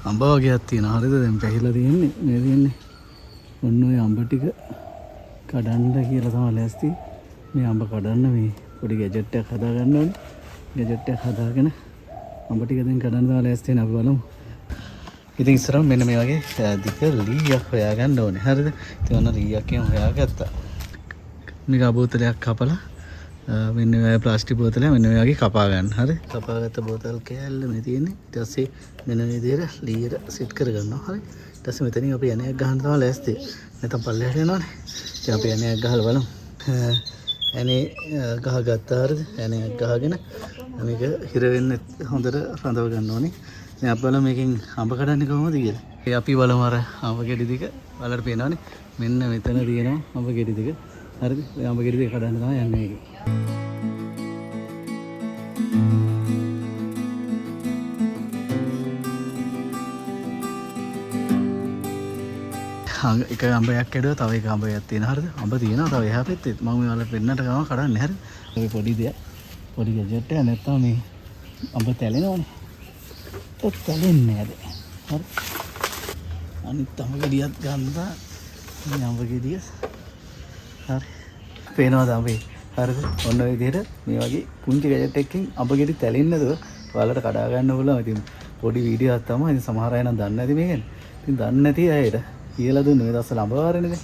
අඹ වගේක් තියෙනවා. හරිද? දැන් පැහිලා තියෙන්නේ. මේ තියෙන්නේ. ඔන්න ඔය අඹ ටික කඩන්න කියලා තමයි ලෑස්ති. මේ අඹ කඩන්න මේ පොඩි ගැජට් එකක් හදා ගන්න ඕනේ. ගැජට් එකක් හදාගෙන අඹ ටික දැන් කඩන්න තමයි ලෑස්ති වෙන අපි බලමු. ඉතින් ඉස්සරහ මෙන්න මේ වගේ දිග ලීයක් හොයාගන්න ඕනේ. හරිද? ඉතින් ඔන්න ලීයක් එහෙම හොයාගත්තා. මේක බෝතලයක් කපලා මෙන්න මේ ප්ලාස්ටික් බෝතලයක් මෙන්න මේ වගේ කපා ගන්න. හරි? කපාගත්ත බෝතල් කෑල්ල මේ තියෙන්නේ. ඊට පස්සේ මෙන්න මේ විදිහට ලීයට සෙට් කරගන්නවා. හරි? ඊට පස්සේ මෙතනින් අපි යන්නේ ගහන්න තමයි ලෑස්ති. නැත්නම් පල්ලෙහාට යනවනේ. ඉතින් අපි යන්නේ ගහලා බලමු. ඇනේ ගහ ගත්තා. හරිද? ඇනේ ගහගෙන මේක හිර වෙන්න හොඳට රඳව ගන්න ඕනේ. දැන් අපි බලමු මේකෙන් අඹ කඩන්නේ කොහොමද කියලා. ඒ අපි බලමු අර අඹ ගෙඩි ටික බලන්න පේනවනේ. මෙන්න මෙතන තියෙනවා අඹ ගෙඩි ටික. හරිද? ඔය අඹ ගෙඩි ටික කඩන්න තමයි යන්නේ මේක. එක අඹයක් කැඩුවා තව එක අඹයක් තියෙනවා. හරිද? අඹ තියෙනවා තව එහා පැත්තේ. මම මේ වල පෙන්නට ගම කඩන්නේ. හරිද? ඔය පොඩි දෙයක්. පොඩි ගැජට් එක නැත්තම් මේ අඹ තැලෙනවනේ. ඒක තැලෙන්නේ නැහැ. හරි. අනිත් අඹ ගෙඩියත් ගන්නවා. මේ අඹ ගෙඩිය. හරි. පේනවද අඹේ? හරිද? ඔන්න ඔය විදිහට මේ වගේ පුංචි ගැජට් එකකින් අඹ ගෙඩි තැලෙන්නේ නැතුව ඔයාලට කඩා ගන්න පුළුවන්. ඉතින් පොඩි වීඩියෝ එකක් තමයි. ඉතින් සමහර අය නම් දන්නේ නැති මේකනේ. ඉතින් දන්නේ නැති අයට කියලා දුන්නේ මේ දවස්වල අඹ වාරනේ.